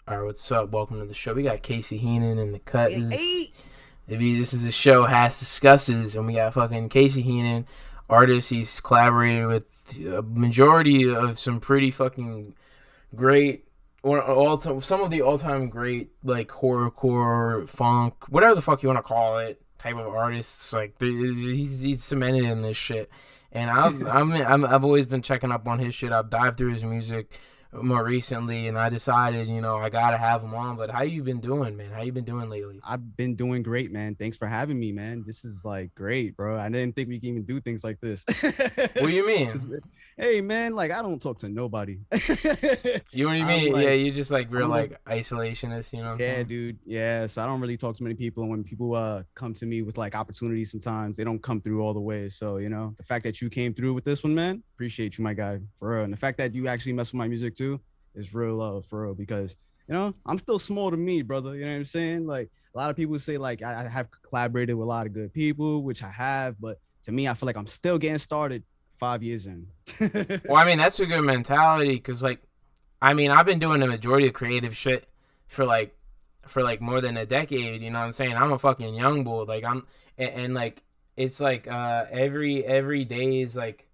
All right, what's up? Welcome to the show. We got CaseyHeenan in the cut. Hey, hey. This is the show HASSDISCUSSES, and we got fucking CaseyHeenan, artist. He's collaborated with a majority of some pretty fucking great, some of the all-time great like horrorcore, funk, whatever the fuck you want to call it, type of artists. Like he's cemented in this shit, and I've always been checking up on his shit. I've dived through his music more recently, and I decided, I gotta have him on. But how you been doing, man? How you been doing lately? I've been doing great, man. Thanks for having me, man. This is like great, bro. I didn't think we can even do things like this. What do you mean? Hey, man, like I don't talk to nobody. You know what you mean? Like, yeah, you just like real like isolationist, you know what I'm yeah, saying? dude. Yeah. So I don't really talk to many people. And when people come to me with like opportunities, sometimes they don't come through all the way. So, the fact that you came through with this one, man, appreciate you, my guy. For real. And the fact that you actually mess with my music too is real love, for real, because I'm still small to me, brother. You know what I'm saying? Like a lot of people say like I have collaborated with a lot of good people, which I have, but to me, I feel like I'm still getting started 5 years in. Well, I mean, that's a good mentality, because like, I mean, I've been doing the majority of creative shit for like more than a decade. You know what I'm saying? I'm a fucking young bull. Like and like it's like every day is like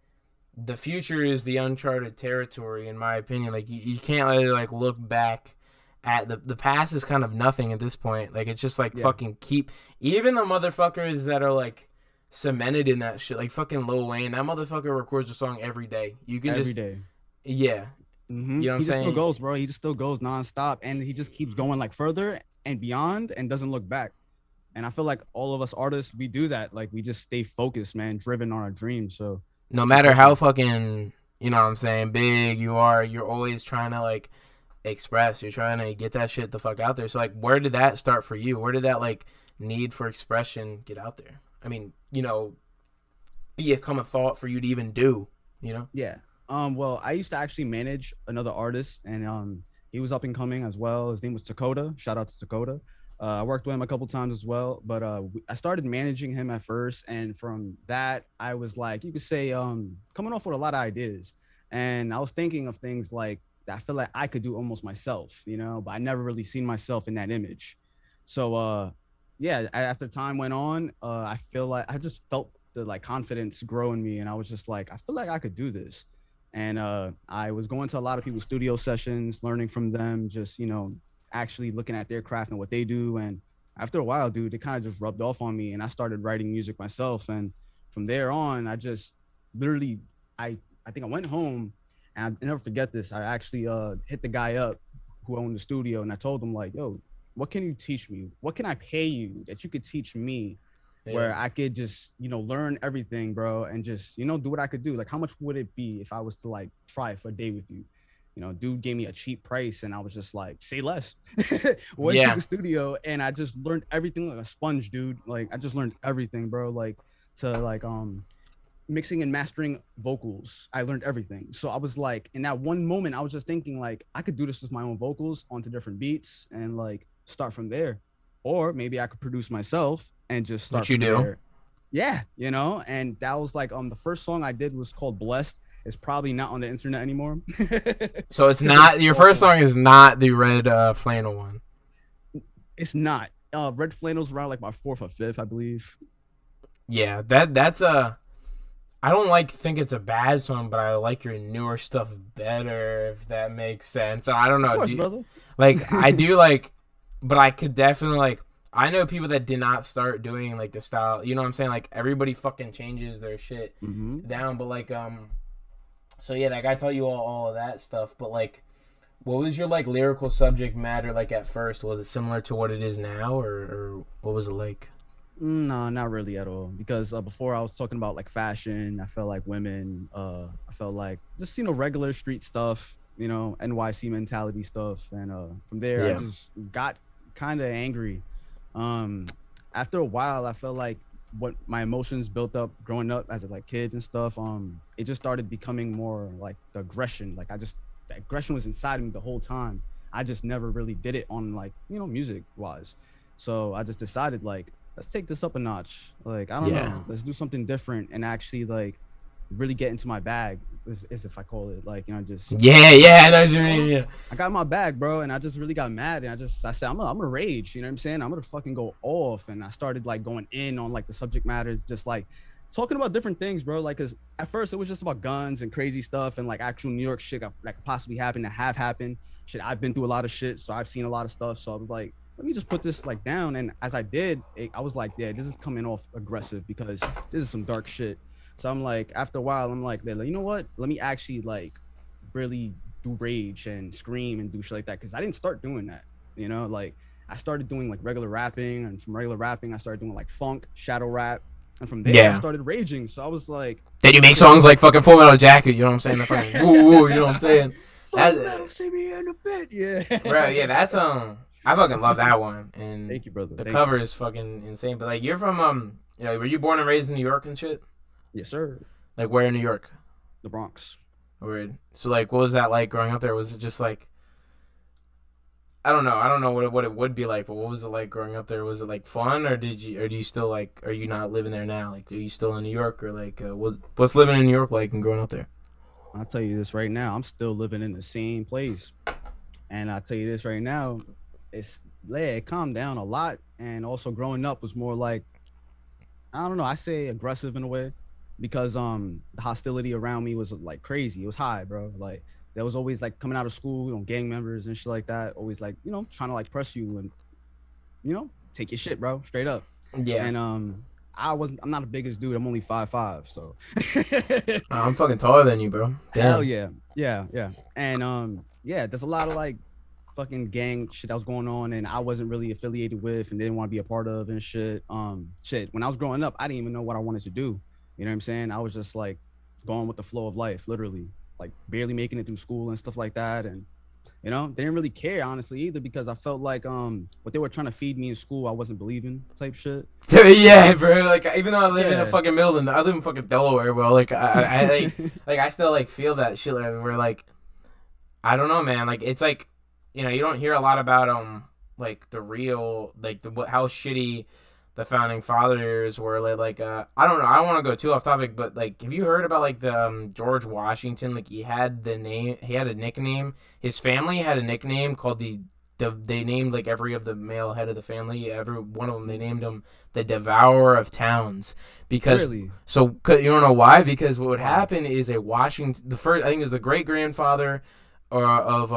the future is the uncharted territory, in my opinion. Like you can't really like look back at the past is kind of nothing at this point. Like it's just like fucking keep, even the motherfuckers that are like cemented in that shit, like fucking Lil Wayne. That motherfucker records a song every day. You can Every just day. yeah. Mm-hmm. You know what I'm He just saying? still goes, bro. He just still goes nonstop, and he just keeps going like further and beyond, and doesn't look back. And I feel like all of us artists, we do that. Like we just stay focused, man, driven on our dreams. So No just keep matter how pushing. fucking, you know what I'm saying, big you are, you're always trying to like express. You're trying to get that shit the fuck out there. So like, where did that start for you? Where did that like need for expression get out there? I mean, become a thought for you to even do, you know? Yeah. Well, I used to actually manage another artist, and he was up and coming as well. His name was Dakota. Shout out to Dakota. I worked with him a couple times as well, but I started managing him at first, and from that, I was like, you could say, coming off with a lot of ideas, and I was thinking of things like that I feel like I could do almost myself, but I never really seen myself in that image. So, yeah, after time went on, I feel like I just felt the like confidence grow in me, and I was just like, I feel like I could do this. And I was going to a lot of people's studio sessions, learning from them, just actually looking at their craft and what they do. And after a while, dude, it kind of just rubbed off on me, and I started writing music myself. And from there on, I just literally, I think I went home, and I never forget this. I actually hit the guy up who owned the studio, and I told him like, yo, what can you teach me? What can I pay you that you could teach me, where I could just, learn everything, bro, and just, do what I could do. Like, how much would it be if I was to like try for a day with you? Dude gave me a cheap price, and I was just like, say less. Went to the studio, and I just learned everything like a sponge, dude. Like, I just learned everything, bro. Like, to like mixing and mastering vocals, I learned everything. So I was like, in that one moment, I was just thinking like, I could do this with my own vocals onto different beats and like start from there. Or maybe I could produce myself and just start What you from do? there. Yeah, and that was like the first song I did was called Blessed. It's probably not on the internet anymore. So it's not, your first song is not the red flannel one. It's not. Red Flannel's around like my fourth or fifth, I believe. Yeah, that's a, I don't like think it's a bad song, but I like your newer stuff better, if that makes sense. I don't know. Of course, brother. Like I do like, but I could definitely like. I know people that did not start doing like the style. You know what I'm saying? Like everybody fucking changes their shit down. But like so yeah, that guy taught you all of that stuff. But like, what was your like lyrical subject matter like at first? Was it similar to what it is now, or what was it like? No, not really at all. Because before I was talking about like fashion, I felt like women. I felt like just regular street stuff. NYC mentality stuff, and from there I just got kind of angry. After a while, I felt like what my emotions built up growing up as a like kid and stuff. It just started becoming more like the aggression. Like the aggression was inside of me the whole time. I just never really did it on like music wise. So I just decided like, let's take this up a notch. Like, I don't know, let's do something different and actually like really get into my bag, as if I call it, like, just yeah, I know what you mean. Yeah, I got my bag, bro, and I just really got mad, and I said, I'm gonna rage, you know what I'm saying? I'm gonna fucking go off, and I started like going in on like the subject matters, just like talking about different things, bro. Like, cause at first it was just about guns and crazy stuff and like actual New York shit that possibly happened to have happened. Shit, I've been through a lot of shit, so I've seen a lot of stuff. So I was like, let me just put this like down. And as I did, I was like, yeah, this is coming off aggressive because this is some dark shit. So I'm like, after a while, I'm like, you know what? Let me actually like really do rage and scream and do shit like that, because I didn't start doing that, you know. Like I started doing like regular rapping, and from regular rapping I started doing like phonk, shadow rap, and from there I started raging. So I was like, then you make songs like fucking Full Metal Jacket, you know what I'm saying? The fucking woo woo, you know what I'm saying? That's see me in a bit, yeah. Bro, yeah, that's I fucking love that one. And thank you, brother. The cover is fucking insane. But like, you're from you know, were you born and raised in New York and shit? Yes, sir. Like, where in New York? The Bronx. Weird. So like, what was that like growing up there? Was it just like, I don't know what it would be like, but what was it like growing up there? Was it like fun, or do you still like, are you not living there now? Like, are you still in New York, or like, what's living in New York like and growing up there? I'll tell you this right now, I'm still living in the same place, and I'll tell you this right now, it calmed down a lot, and also growing up was more like, I don't know, I say aggressive in a way, because the hostility around me was like crazy. It was high, bro. Like there was always like coming out of school, you know, gang members and shit like that, always like, you know, trying to like press you and, you know, take your shit, bro, straight up. Yeah. And I'm not the biggest dude. I'm only 5'5", so I'm fucking taller than you, bro. Damn. Hell yeah. And yeah, there's a lot of like fucking gang shit that was going on, and I wasn't really affiliated with and didn't want to be a part of and shit. When I was growing up, I didn't even know what I wanted to do. You know what I'm saying? I was just like going with the flow of life, literally, like barely making it through school and stuff like that. And, you know, they didn't really care, honestly, either, because I felt like what they were trying to feed me in school, I wasn't believing type shit. Yeah, bro. Like, even though I live in the fucking middle of I live in fucking Delaware, bro. Like, I like I still like feel that shit. Like, where like, I don't know, man. Like, it's like, you know, you don't hear a lot about like the real, like how shitty the founding fathers were. Like I don't know, I don't want to go too off topic, but like, have you heard about like the George Washington? Like, he had a nickname. His family had a nickname called they named like every of the male head of the family, every one of them, they named him the Devourer of Towns, because Really? So you don't know why? Because what would happen is a Washington, the first, I think it was the great grandfather of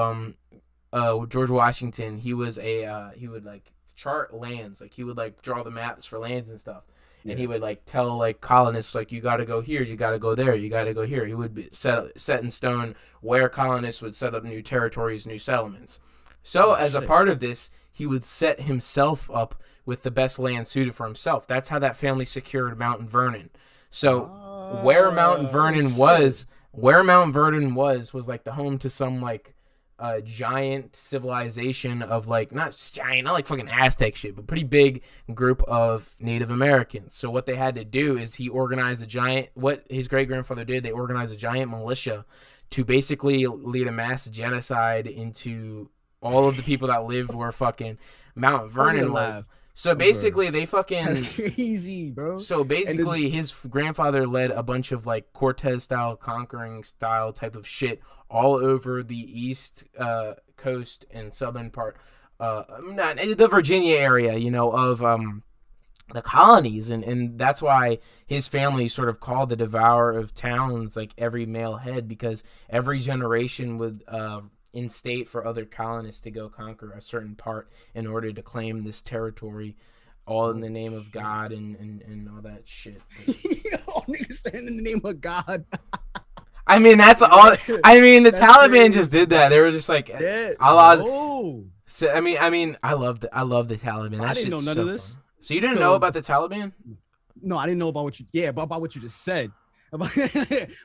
George Washington. He was he would like chart lands, like he would like draw the maps for lands and stuff, and he would like tell like colonists, like, you got to go here, you got to go there, you got to go here. He would be set in stone where colonists would set up new territories, new settlements. So as a part of this, he would set himself up with the best land suited for himself. That's how that family secured Mount Vernon. So where Mount Vernon was like the home to some like giant civilization of like, not giant, not like fucking Aztec shit, but pretty big group of Native Americans. So what they had to do is what his great grandfather did, they organized a giant militia to basically lead a mass genocide into all of the people that lived where fucking Mount Vernon was. So basically, they fucking... That's crazy, bro. So basically, his grandfather led a bunch of like Cortez-style, conquering-style type of shit all over the east coast and southern part, the Virginia area, you know, of the colonies, and that's why his family sort of called the Devourer of Towns, like every male head, because every generation would in-state for other colonists to go conquer a certain part in order to claim this territory, all in the name of God and all that shit. All niggas saying in the name of God. I mean, that's all. I mean, the Taliban crazy. Just did that. They were just like, Allah's. Oh. So I mean, I love the Taliban. That I didn't know none of this. Fun. So you didn't know about the Taliban? No, I didn't know about about what you just said. About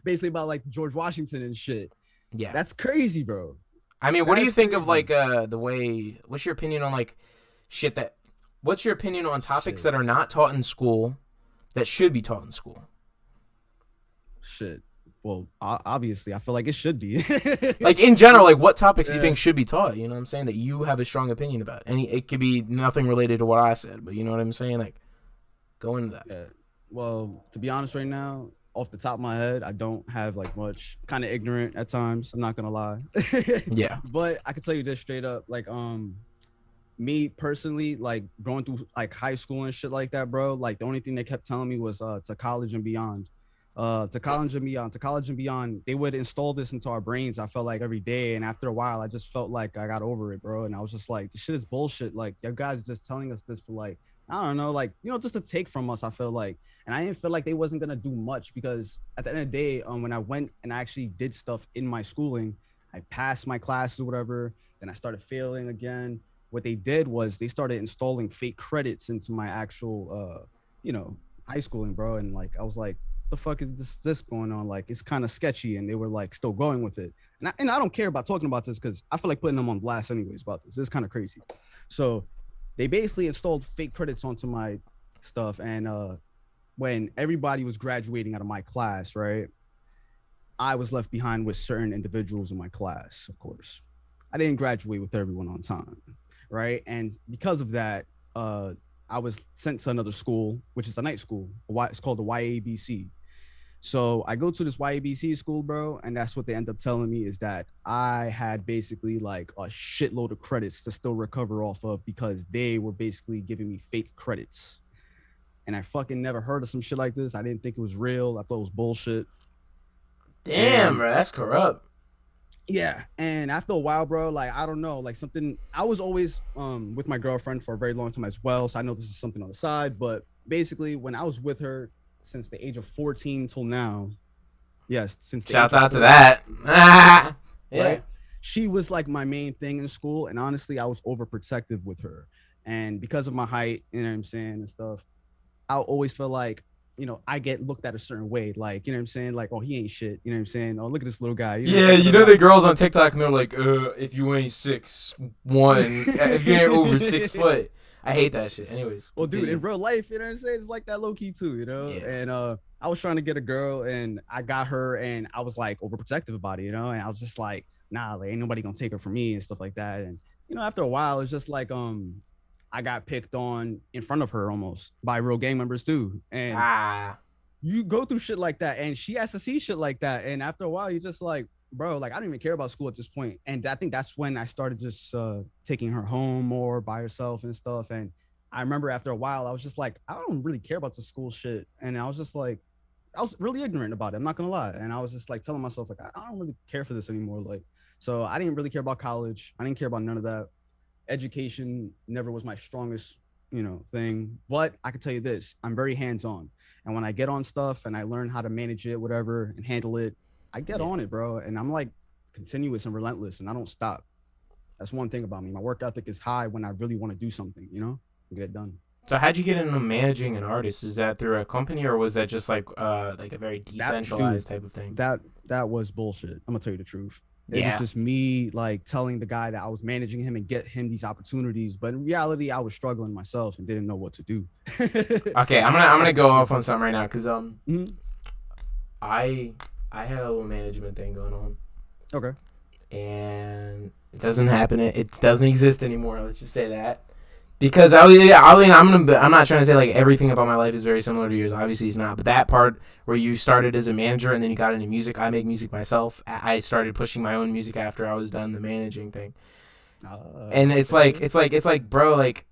basically about like George Washington and shit. Yeah, that's crazy, bro. I mean, what do you think of like the way? What's your opinion on like shit that? What's your opinion on topics that are not taught in school that should be taught in school? Shit. Well, obviously, I feel like it should be. Like in general, like what topics do you think should be taught? You know what I'm saying? That you have a strong opinion about. And it could be nothing related to what I said, but you know what I'm saying? Like, go into that. Yeah. Well, to be honest, right now, off the top of my head, I don't have like much. Kind of ignorant at times. I'm not gonna lie. Yeah. But I can tell you this straight up, like me personally, like going through like high school and shit like that, bro. Like the only thing they kept telling me was to college and beyond. To college and beyond, to college and beyond. They would install this into our brains. I felt like every day, and after a while, I just felt like I got over it, bro. And I was just like, this shit is bullshit. Like, you guys just telling us this for like, I don't know, like, you know, just to take from us. I feel like, and I didn't feel like they wasn't gonna do much because at the end of the day, when I went and I actually did stuff in my schooling, I passed my classes or whatever. Then I started failing again. What they did was they started installing fake credits into my actual, you know, high schooling, bro. And like, I was like, the fuck is this going on? Like, it's kind of sketchy, and they were like still going with it. And I don't care about talking about this because I feel like putting them on blast anyways about this. It's kind of crazy. So they basically installed fake credits onto my stuff. And when everybody was graduating out of my class, right, I was left behind with certain individuals in my class, of course. I didn't graduate with everyone on time, right? And because of that, I was sent to another school, which is a night school. It's called the YABC. So I go to this YABC school, bro, and that's what they end up telling me is that I had basically like a shitload of credits to still recover off of because they were basically giving me fake credits. And I fucking never heard of some shit like this. I didn't think it was real. I thought it was bullshit. Damn, bro, that's corrupt. Yeah, and after a while, bro, like I don't know, like something. I was always with my girlfriend for a very long time as well, so I know this is something on the side. But basically, when I was with her since the age of 14 till now, yes, since the shouts age of out to 14, that. Yeah. right? She was like my main thing in school, and honestly, I was overprotective with her, and because of my height, you know what I'm saying, and stuff, I always feel like, you know, I get looked at a certain way, like, you know what I'm saying, like, oh, he ain't shit, you know what I'm saying, oh, look at this little guy, you know Yeah, you know the girls on TikTok and they're like, if you ain't 6'1", if you ain't over 6 foot. I hate that shit. Anyways. Well, dude, in real life, you know what I'm saying, it's like that low key too, you know. Yeah. And I was trying to get a girl, and I got her, and I was like overprotective about it, you know. And I was just like, nah, like ain't nobody gonna take her from me and stuff like that. And you know, after a while, it's just like I got picked on in front of her almost by real gang members too. And you go through shit like that, and she has to see shit like that. And after a while, you're just like, bro, like I don't even care about school at this point. And I think that's when I started just taking her home more by herself and stuff. And I remember after a while, I was just like, I don't really care about the school shit. And I was just like, I was really ignorant about it. I'm not gonna lie. And I was just like telling myself, like, I don't really care for this anymore. Like, so I didn't really care about college. I didn't care about none of that. Education never was my strongest, you know, thing. But I can tell you this, I'm very hands-on. And when I get on stuff and I learn how to manage it, whatever, and handle it, I get on it, bro. And I'm like continuous and relentless, and I don't stop. That's one thing about me. My work ethic is high when I really want to do something, you know, and get it done. So how'd you get into managing an artist? Is that through a company, or was that just like a very decentralized type of thing? That was bullshit. I'm gonna tell you the truth. It was just me like telling the guy that I was managing him and get him these opportunities, but in reality, I was struggling myself and didn't know what to do. Okay, I'm gonna go off on something right now because I had a little management thing going on. Okay. And it doesn't happen. It doesn't exist anymore. Let's just say that. Because I'm not trying to say like everything about my life is very similar to yours. Obviously, it's not. But that part where you started as a manager and then you got into music, I make music myself. I started pushing my own music after I was done the managing thing. And it's like, bro, like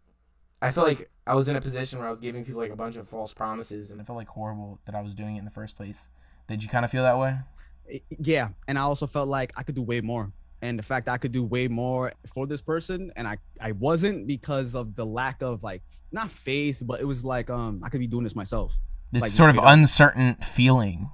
I feel like I was in a position where I was giving people like a bunch of false promises, and I felt like horrible that I was doing it in the first place. Did you kind of feel that way? Yeah, and I also felt like I could do way more. And the fact that I could do way more for this person, and I wasn't, because of the lack of like, not faith, but it was like I could be doing this myself. This like, sort of uncertain feeling.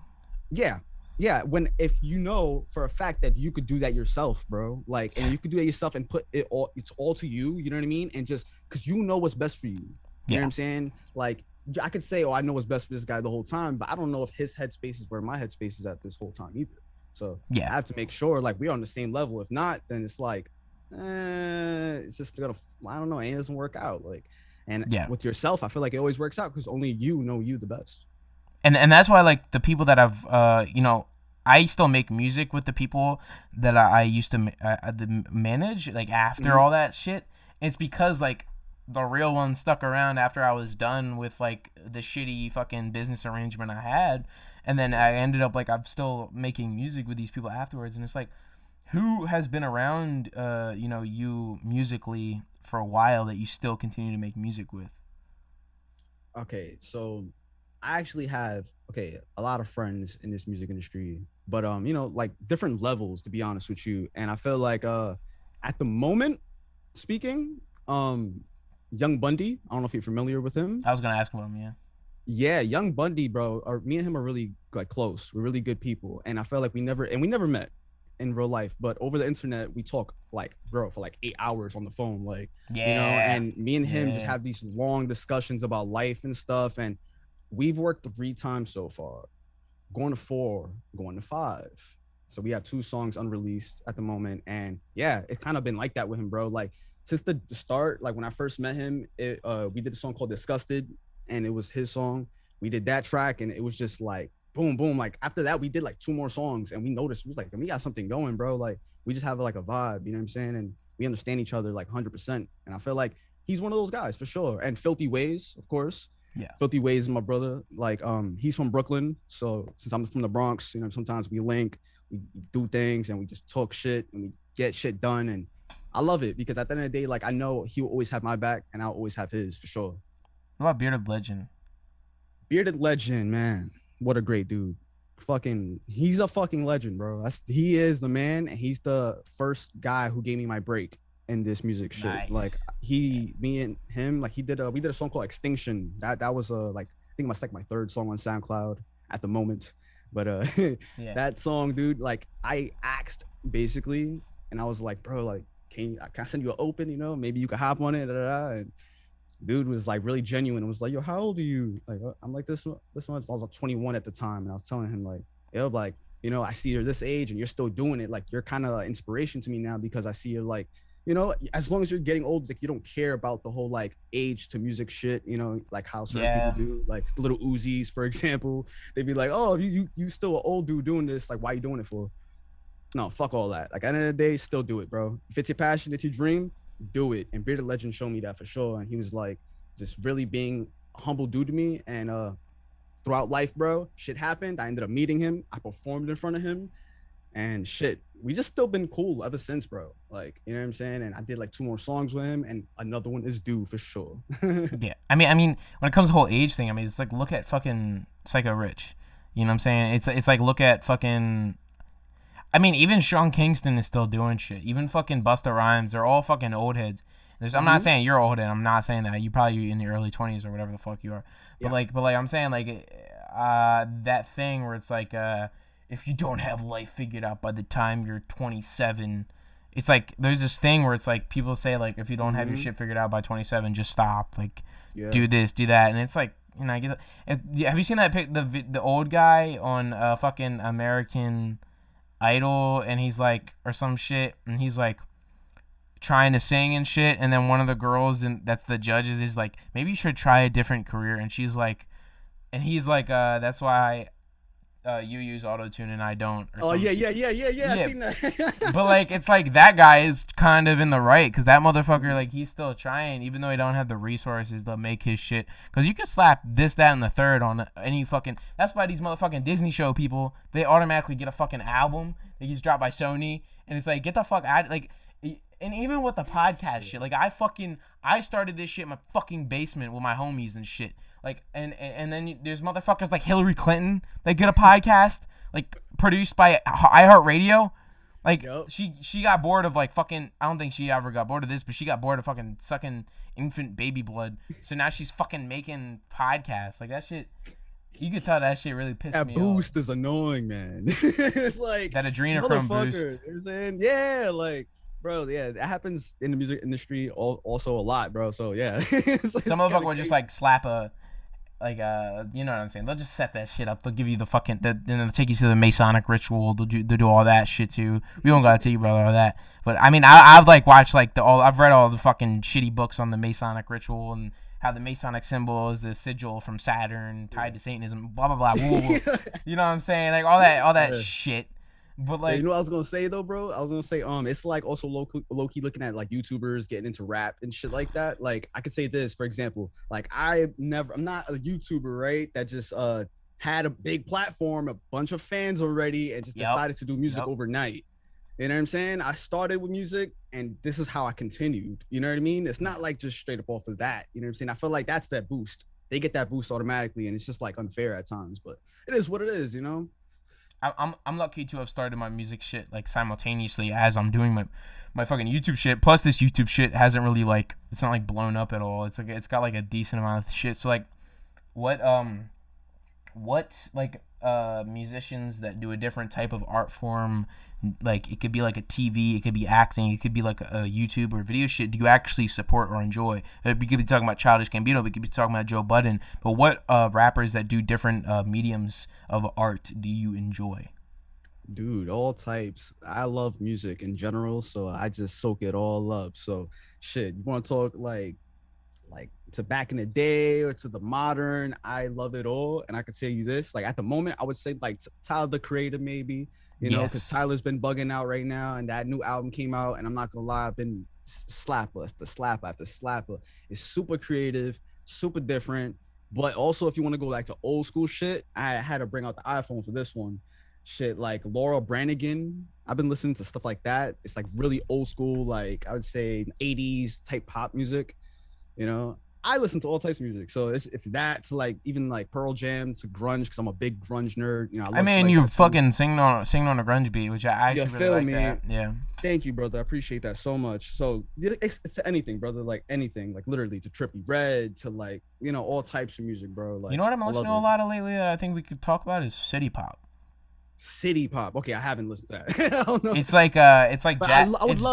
Yeah. If you know for a fact that you could do that yourself, bro, like, and you could do that yourself and put it all, it's all to you. You know what I mean? And just because you know what's best for you. You know what I'm saying? Like, I could say, oh, I know what's best for this guy the whole time, but I don't know if his headspace is where my headspace is at this whole time either. So I have to make sure like we're on the same level. If not, then it's like, it's just gonna, I don't know, it doesn't work out. Like, and with yourself, I feel like it always works out because only you know you the best. And that's why like the people that I've I still make music with the people that I used to manage like after all that shit. It's because like the real ones stuck around after I was done with like the shitty fucking business arrangement I had. And then I ended up like I'm still making music with these people afterwards, and it's like, who has been around, you musically for a while that you still continue to make music with? Okay, so I actually have a lot of friends in this music industry, but like different levels to be honest with you. And I feel like at the moment speaking, Young Bundy, I don't know if you're familiar with him. I was gonna ask about him, yeah. Yeah, Young Bundy, bro. Or me and him are really like close. We're really good people, and I felt like we never met in real life, but over the internet we talk like bro for like 8 hours on the phone, like Yeah. and me and him just Yeah. have these long discussions about life and stuff. And we've worked 3 times so far, going to 4, going to 5. So we have 2 songs unreleased at the moment, and yeah, it's kind of been like that with him, bro. Like since the start, like when I first met him, we did a song called Disgusted, and it was his song. We did that track, and it was just like boom, boom. Like after that, we did like 2 more songs, and we noticed we was like, we got something going, bro. Like we just have like a vibe, you know what I'm saying? And we understand each other like 100%. And I feel like he's one of those guys for sure. And Filthy Ways, of course. Yeah. Filthy Ways is my brother. Like he's from Brooklyn, so since I'm from the Bronx, sometimes we link, we do things, and we just talk shit, and we get shit done. And I love it because at the end of the day, like I know he will always have my back, and I'll always have his for sure. What about Bearded Legend? Bearded Legend, man, what a great dude. He's a fucking legend, bro. He is the man, and he's the first guy who gave me my break in this music shit. Nice. Like me and him, like we did a song called Extinction. That was like I think my 3rd song on SoundCloud at the moment. But Yeah. that song, dude, like I asked basically, and I was like, bro, like can I send you an open? Maybe you could hop on it. And dude was like really genuine. It was like, yo, how old are you? Like, I'm like this one. I was like 21 at the time, and I was telling him like, yo, like, I see you're this age and you're still doing it. Like, you're kind of inspiration to me now because I see you're like, as long as you're getting old, like you don't care about the whole like age to music shit. Like how certain people do. Like the little Uzis, for example, they'd be like, oh, you still an old dude doing this. Like, why are you doing it for? No, fuck all that. Like at the end of the day, still do it, bro. If it's your passion, it's your dream, do it. And Bearded Legend showed me that for sure. And he was like just really being a humble dude to me. And throughout life, bro, shit happened. I ended up meeting him. I performed in front of him. And shit, we just still been cool ever since, bro. Like, you know what I'm saying? And I did like 2 more songs with him, and another one is due for sure. Yeah. I mean, when it comes to the whole age thing, I mean, it's like look at fucking Psycho Rich. You know what I'm saying? It's like look at fucking. I mean, even Sean Kingston is still doing shit. Even fucking Busta Rhymes, they're all fucking old heads. I'm not saying you're old, and I'm not saying that you probably in your early 20s or whatever the fuck you are. But like I'm saying like that thing where it's like if you don't have life figured out by the time you're 27, it's like there's this thing where it's like people say like if you don't have your shit figured out by 27, just stop. Like do this, do that, and it's like I get. Have you seen that the old guy on fucking American Idol, and he's like or some shit, and he's like trying to sing and shit, and then one of the girls that's the judges is like, maybe you should try a different career, and she's like, and he's like, that's why you use auto-tune and I don't. Or yeah. I seen that. But like, it's like that guy is kind of in the right because that motherfucker, like, he's still trying, even though he don't have the resources to make his shit. Because you can slap this, that, and the third on any fucking. That's why these motherfucking Disney show people, they automatically get a fucking album that gets dropped by Sony, and it's like, get the fuck out, like. And even with the podcast shit, like I started this shit in my fucking basement with my homies and shit. Like and then there's motherfuckers like Hillary Clinton that get a podcast like produced by iHeartRadio. Like she got bored of like fucking. I don't think she ever got bored of this, but she got bored of fucking sucking infant baby blood. So now she's fucking making podcasts. Like that shit. You could tell that shit really pissed me off. That boost is annoying, man. It's like that adrenochrome boost. You know what I'm saying? Yeah, like. Bro, yeah, that happens in the music industry also a lot, bro. So yeah, like, some motherfucker would just like slap a, like you know what I'm saying? They'll just set that shit up. They'll give you the fucking, then they'll take you to the Masonic ritual. They'll do all that shit too. We don't gotta tell you about all that. But I mean, I've like watched like I've read all the fucking shitty books on the Masonic ritual and how the Masonic symbol is the sigil from Saturn tied to Satanism. Blah blah blah. Woo, woo. You know what I'm saying? Like all that shit. But like, you know what I was gonna say though, bro? I was gonna say it's like also low key looking at like YouTubers getting into rap and shit like that. Like I could say this, for example, like I'm not a YouTuber, right? That just had a big platform, a bunch of fans already, and just decided to do music overnight. You know what I'm saying? I started with music, and this is how I continued. You know what I mean? It's not like just straight up off of that. You know what I'm saying? I feel like that's that boost. They get that boost automatically, and it's just like unfair at times, but it is what it is, you know? I'm lucky to have started my music shit like simultaneously as I'm doing my fucking YouTube shit. Plus, this YouTube shit hasn't really like, it's not like blown up at all. It's like, it's got like a decent amount of shit. So like, what like musicians that do a different type of art form, like it could be like a TV, it could be acting, it could be like a YouTube or video shit, do you actually support or enjoy? We could be talking about Childish Gambino, we could be talking about Joe Budden, but what rappers that do different mediums of art do you enjoy? Dude, all types. I love music in general, so I just soak it all up. So shit, you want to talk like to back in the day or to the modern, I love it all. And I could say you this, like at the moment, I would say like Tyler the Creator, maybe, you know, because Tyler's been bugging out right now, and that new album came out, and I'm not gonna lie, I've been slapper after slapper. It's super creative, super different. But also, if you want to go like to old school shit, I had to bring out the iPhone for this one. Shit like Laura Branigan. I've been listening to stuff like that. It's like really old school, like I would say 80s type pop music. You know, I listen to all types of music. So if that's like even like Pearl Jam to grunge, because I'm a big grunge nerd. You know, I mean, you fucking singing on a grunge beat, which I actually really like that. Yeah. Thank you, brother. I appreciate that so much. So it's to anything, brother. Like anything, like literally to Trippie Redd, to like, you know, all types of music, bro. Like, you know what I'm listening to a lot of lately that I think we could talk about is city pop. City pop. Okay, I haven't listened to that. I don't know. It's like it's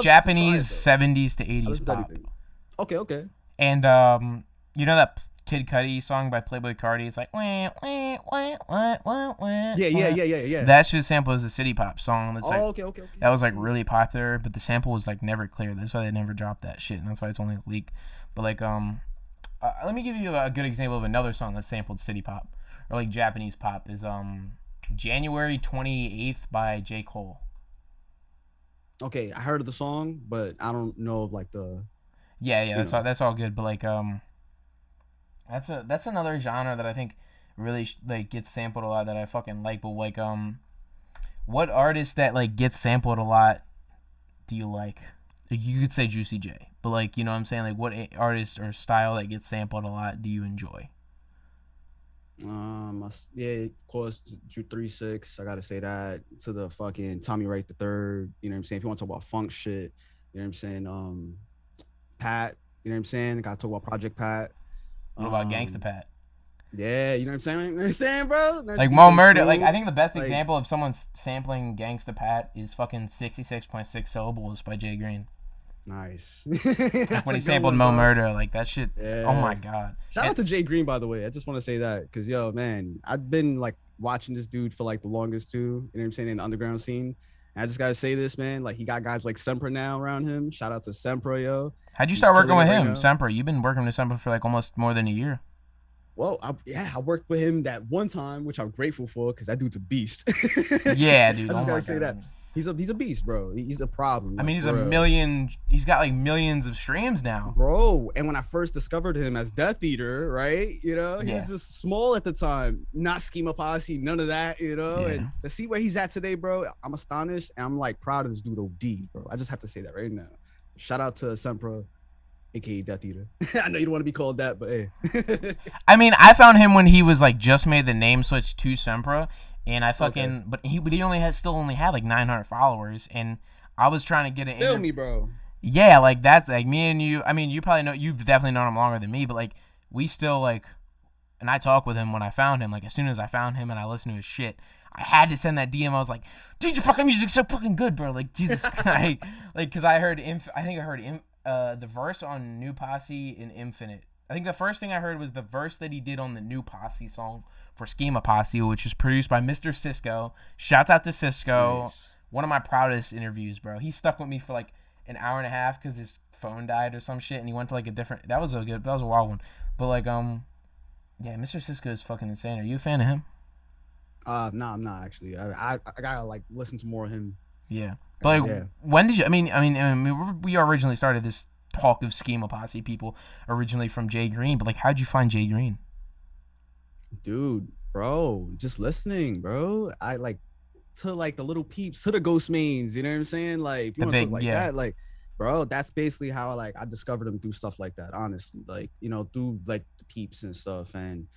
Japanese 70s to 80s pop. Okay. And you know that Kid Cudi song by Playboi Carti? It's like wah, wah, wah, wah, wah, wah. Yeah. That shit sample is a city pop song. That's okay. That was like really popular, but the sample was like never clear. That's why they never dropped that shit, and that's why it's only a leak. But like let me give you a good example of another song that sampled city pop or like Japanese pop is January 28th by J. Cole. Okay, I heard of the song, but I don't know of like the. Yeah, that's all good. But like that's another genre that I think really like gets sampled a lot that I fucking like. But like what artist that like gets sampled a lot do you like? You could say Juicy J, but like, you know what I'm saying, like what artist or style that gets sampled a lot do you enjoy? Yeah, of course, Drew 3-6. I gotta say that to the fucking Tommy Wright the third. You know what I'm saying? If you want to talk about funk shit, you know what I'm saying? Pat, you know what I'm saying? Gotta talk about Project Pat. What about Gangsta Pat? Yeah, you know what I'm saying? You know what I'm saying, bro? Like Mo Murder. Like I think the best example of someone sampling Gangsta Pat is fucking 66.6 syllables by Jay Green. Nice. Like when he sampled Mo Murder, like that shit. Yeah. Oh my god. Shout out to Jay Green, by the way. I just want to say that because yo, man, I've been like watching this dude for like the longest too. You know what I'm saying, in the underground scene. And I just gotta say this, man. Like he got guys like sxmpra now around him. Shout out to sxmpra, yo. How'd you start working with him, sxmpra? You've been working with sxmpra for like almost more than a year. Well, I worked with him that one time, which I'm grateful for because that dude's a beast. Yeah, dude. I just gotta say that. He's a beast, bro. He's a problem. I mean, he's got like millions of streams now. Bro, and when I first discovered him as Death Eater, right? You know, he was just small at the time. Not Schema Posse, none of that, you know. Yeah. And to see where he's at today, bro, I'm astonished. And I'm like proud of this dude OD, bro. I just have to say that right now. Shout out to sxmpra, aka Death Eater. I know you don't want to be called that, but hey. I mean, I found him when he was like just made the name switch to sxmpra. And I fucking, but he still only had like 900 followers, and I was trying to get an interview. Feel me, bro. Yeah, like that's like me and you. I mean, you probably know, you've definitely known him longer than me, but like we still like, and I talked with him when I found him. Like as soon as I found him and I listened to his shit, I had to send that DM. I was like, dude, your fucking music's so fucking good, bro. Like Jesus Christ, like because I heard the verse on New Posse in Infinite. I think the first thing I heard was the verse that he did on the New Posse song for Schema Posse, which is produced by Mr. Cisco. Shouts out to Cisco. Nice. One of my proudest interviews, bro. He stuck with me for like an hour and a half because his phone died or some shit, and he went to like a different. That was a wild one. But like yeah, Mr. Cisco is fucking insane. Are you a fan of him? No, I'm not actually. I gotta like listen to more of him. Yeah, but like, when did you? I mean, we originally started this talk of Schema Posse people originally from Jay Green, but like, how'd you find Jay Green? Dude, bro, just listening, bro. I like to like the little peeps to the ghost mains, you know what I'm saying? Like if you The want to talk big, like yeah. that, like bro, that's basically how like I discovered them through stuff like that, honestly. Like, you know, through like the peeps and stuff and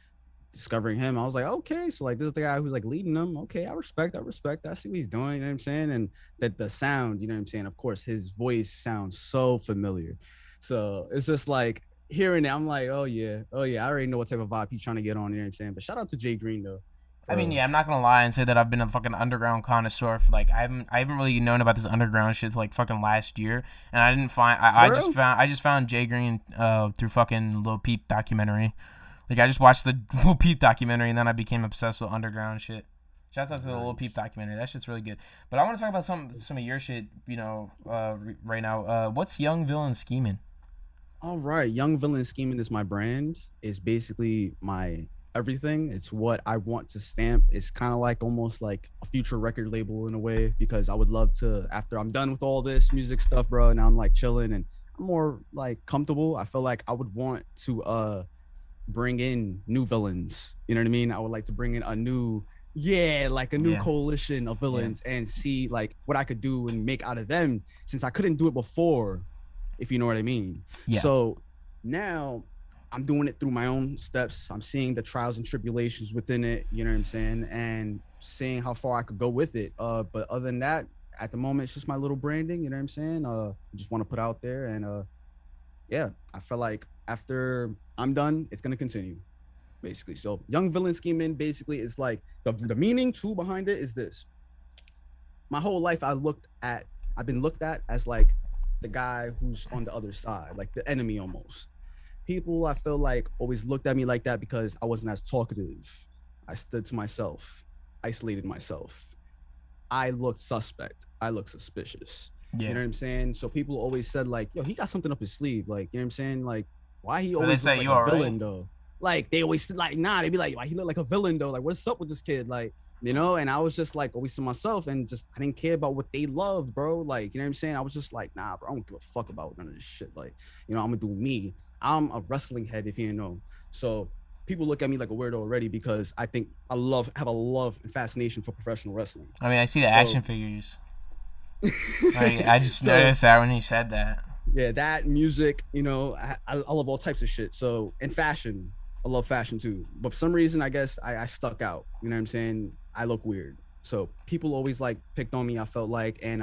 discovering him, I was like, okay, so like this is the guy who's like leading them. Okay, I respect, I see what he's doing, you know what I'm saying? And that the sound, you know what I'm saying? Of course, his voice sounds so familiar. So it's just like hearing it, I'm like, oh yeah, I already know what type of vibe he's trying to get on, you know what I'm saying? But shout out to Jay Green though. I mean, For yeah, I'm not gonna lie and say that I've been a fucking underground connoisseur for like I haven't really known about this underground shit like fucking last year, and I didn't find bro. I just found Jay Green through fucking Lil Peep documentary. Like I just watched the Lil Peep documentary and then I became obsessed with underground shit. Shouts out to the Lil Peep Nice. documentary. That shit's really good. But I want to talk about some of your shit. Right now. What's Young Villain Scheming? All right, Young Villain Scheming is my brand. It's basically my everything. It's what I want to stamp. It's kind of like almost like a future record label in a way because I would love to after I'm done with all this music stuff, bro, and I'm like chilling and I'm more like comfortable. I feel like I would want to bring in new villains. You know what I mean? I would like to bring in a new like a new Yeah, coalition of yeah, villains and see like what I could do and make out of them since I couldn't do it before, if you know what I mean. yeah. So now I'm doing it through my own steps. I'm seeing the trials and tribulations within it, you know what I'm saying? And seeing how far I could go with it. But other than that, at the moment, it's just my little branding, you know what I'm saying? I just want to put out there and yeah, I feel like after I'm done, it's gonna continue basically. So young villain scheming basically is like the meaning too behind it is this. My whole life I've been looked at as like the guy who's on the other side, like the enemy almost. People I feel like always looked at me like that because I wasn't as talkative. I stood to myself, isolated myself. I looked suspect. I looked suspicious. You Yeah. know what I'm saying? So people always said like, "Yo, he got something up his sleeve." Like, you know what I'm saying? Like, why he So they always look say like you a all right. villain though? Like they always like, nah. They be like, "Why he look like a villain though?" Like, what's up with this kid? Like, you know? And I was just like always to myself and just I didn't care about what they loved, bro. Like, you know what I'm saying? I was just like, nah, bro. I don't give a fuck about none of this shit. Like, you know, I'm gonna do me. I'm a wrestling head, if you didn't know. So people look at me like a weirdo already because I think have a love and fascination for professional wrestling. I mean, I see the So action figures. I just so noticed that when you said that. yeah, that music, you know, I love all types of shit. So in fashion, I love fashion too. But for some reason, I guess I stuck out. You know what I'm saying? I look weird. So people always like picked on me, I felt like. And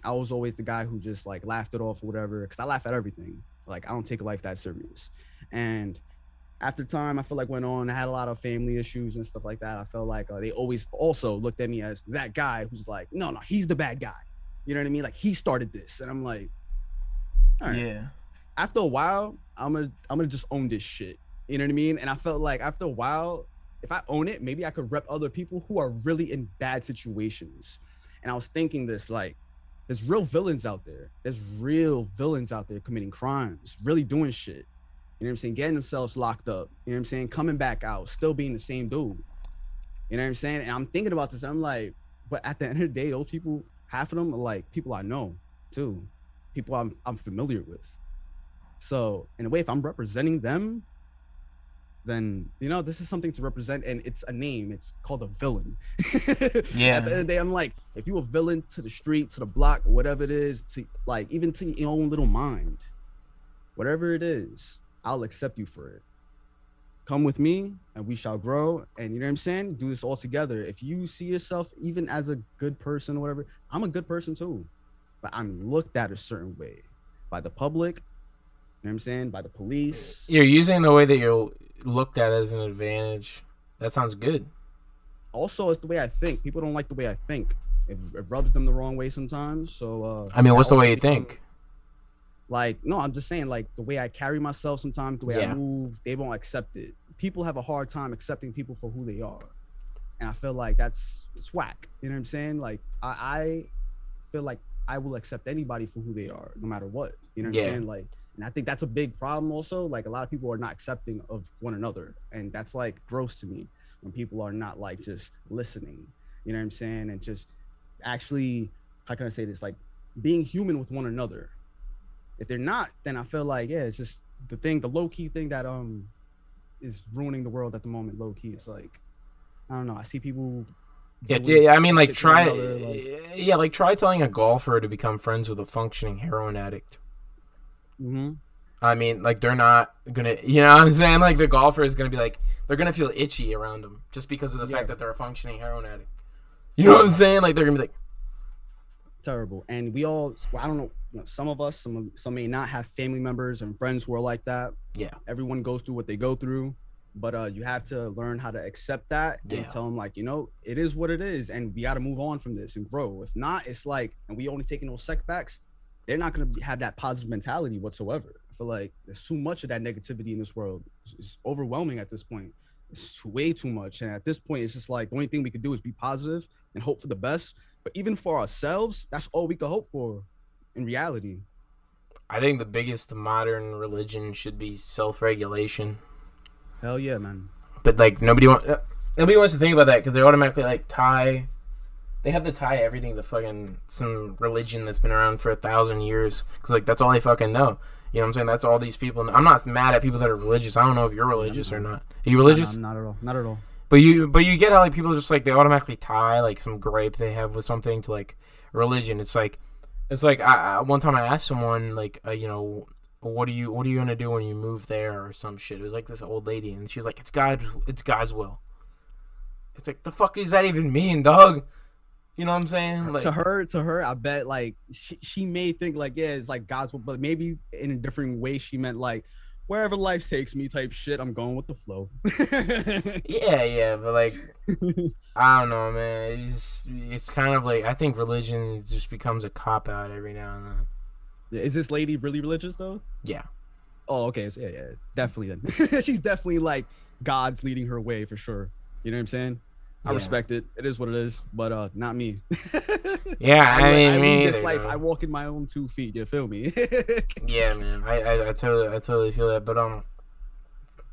I was always the guy who just like laughed it off or whatever. Cause I laugh at everything. Like I don't take life that serious. And after time, I feel like went on, I had a lot of family issues and stuff like that. I felt like they always also looked at me as that guy who's like, no, he's the bad guy. You know what I mean? Like he started this. And I'm like, all right, Yeah. after a while, I'm gonna just own this shit. You know what I mean? And I felt like after a while, if I own it, maybe I could rep other people who are really in bad situations. And I was thinking this like, there's real villains out there. There's real villains out there committing crimes, really doing shit. You know what I'm saying? Getting themselves locked up. You know what I'm saying? Coming back out, still being the same dude. You know what I'm saying? And I'm thinking about this. I'm like, but at the end of the day, those people, half of them are like people I know too, people I'm familiar with. So in a way, if I'm representing them, then you know this is something to represent, and it's a name. It's called a villain. At the Yeah. end of the day, I'm like, if you a villain to the street, to the block, whatever it is, to like even to your own little mind, whatever it is, I'll accept you for it. Come with me, and we shall grow. And you know what I'm saying? Do this all together. If you see yourself even as a good person, or whatever, I'm a good person too, but I'm looked at a certain way by the public, you know what I'm saying? By the police. You're using the way that you're looked at as an advantage. That sounds good. Also, it's the way I think. People don't like the way I think. It rubs them the wrong way sometimes. So I mean, that what's the way also you becomes think? like no. I'm just saying like the way I carry myself sometimes, the way I Yeah. move, they won't accept it. People have a hard time accepting people for who they are, and I feel like it's whack. You know what I'm saying? Like I feel like I will accept anybody for who they are, no matter what. You know what I'm Yeah. saying? Like, and I think that's a big problem also. Like a lot of people are not accepting of one another. And that's like gross to me when people are not like just listening. You know what I'm saying? And just actually, how can I say this? Like being human with one another. If they're not, then I feel like, yeah, it's just the low key thing that is ruining the world at the moment, low key. It's like I don't know. I see people Yeah, doing yeah. I mean, like shit to one try, another. Like, yeah, like try telling a golfer to become friends with a functioning heroin addict. mm-hmm. I mean, like they're not gonna, you know what I'm saying? Like the golfer is gonna be like, they're gonna feel itchy around them just because of the Yeah, fact that they're a functioning heroin addict. You know what I'm saying? Like they're gonna be like, terrible. And we all, well, I don't know, some of us, some may not have family members and friends who are like that. yeah, Everyone goes through what they go through, but you have to learn how to accept that and yeah. tell them like, it is what it is, and we got to move on from this and grow. If not, it's like, and we only taking those setbacks, they're not going to have that positive mentality whatsoever. I feel like there's too much of that negativity in this world. It's overwhelming at this point. It's way too much, and at this point, it's just like the only thing we could do is be positive and hope for the best. But even for ourselves, that's all we could hope for in reality. I think the biggest modern religion should be self-regulation. Hell yeah, man. But like nobody wants to think about that because they automatically like tie. They have to tie everything to fucking some religion that's been around for 1,000 years because like that's all they fucking know. You know what I'm saying? That's all these people know. I'm not mad at people that are religious. I don't know if you're religious or not. Are you religious? No, not at all. Not at all. But you get how like people just like they automatically tie like some gripe they have with something to like religion. It's like I one time I asked someone like what are you gonna do when you move there or some shit. It was like this old lady and she was like it's God's will. It's like the fuck does that even mean, dog? You know what I'm saying? Like to her, I bet like she may think like yeah, it's like God's will, but maybe in a different way she meant like wherever life takes me type shit. I'm going with the flow. yeah, but like I don't know, man. It's kind of like I think religion just becomes a cop out every now and then. Yeah, is this lady really religious though? Yeah. Oh, okay. So yeah, definitely. Then she's definitely like God's leading her way for sure. You know what I'm saying? I respect it. It is what it is, but not me. Yeah, I mean, lead this life. I walk in my own 2 feet. You feel me? Yeah, man. I totally feel that. But I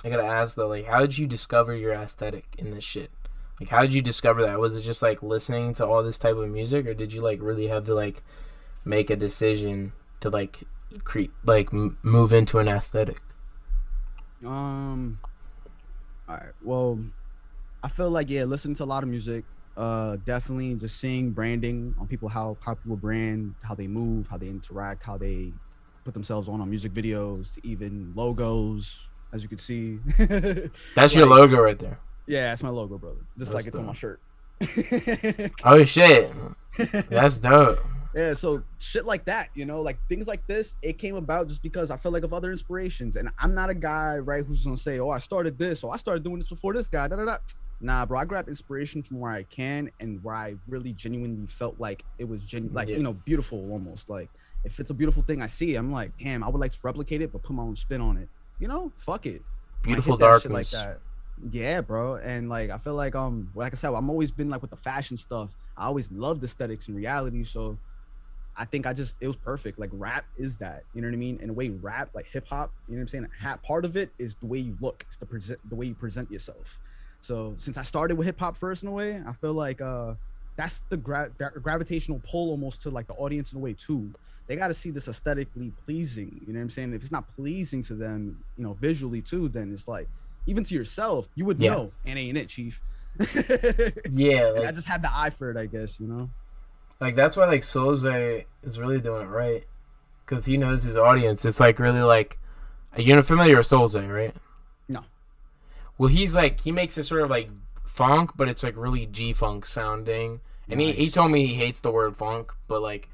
gotta ask though, like, how did you discover your aesthetic in this shit? Like, how did you discover that? Was it just like listening to all this type of music, or did you like really have to like make a decision to like move into an aesthetic? All right. Well, I feel like listening to a lot of music, definitely just seeing branding on people, how people brand, how they move, how they interact, how they put themselves on music videos, to even logos, as you can see. That's like, your logo right there. Yeah, that's my logo, brother. Just that's like it's dope. On my shirt. Oh shit, that's dope. Yeah, so shit like that, like things like this, it came about just because I feel like of other inspirations. And I'm not a guy, right, who's gonna say, oh, I started this, or I started doing this before this guy, da-da-da. Nah, bro, I grab inspiration from where I can and where I really genuinely felt like it was beautiful almost. Like if it's a beautiful thing I see, I'm like, damn, I would like to replicate it, but put my own spin on it. Fuck it. Beautiful darkness. Shit like that. Yeah, bro. And like I feel like I said, I'm always been like with the fashion stuff. I always loved aesthetics and reality. So I think it was perfect. Like rap is that, you know what I mean? In a way, rap, like hip hop, you know what I'm saying? Part of it is the way you look, it's the way you present yourself. So since I started with hip hop first in a way, I feel like that's the gravitational pull almost to like the audience in a way too. They got to see this aesthetically pleasing, you know what I'm saying? If it's not pleasing to them, visually too, then it's like, even to yourself, you would know, and ain't it, chief? Yeah. Like, I just had the eye for it, I guess, Like that's why like Soze is really doing it right, because he knows his audience. It's like really like, you're familiar with Soze, right? No. Well, he's like he makes this sort of like funk, but it's like really G-funk sounding. And nice. he told me he hates the word funk, but like,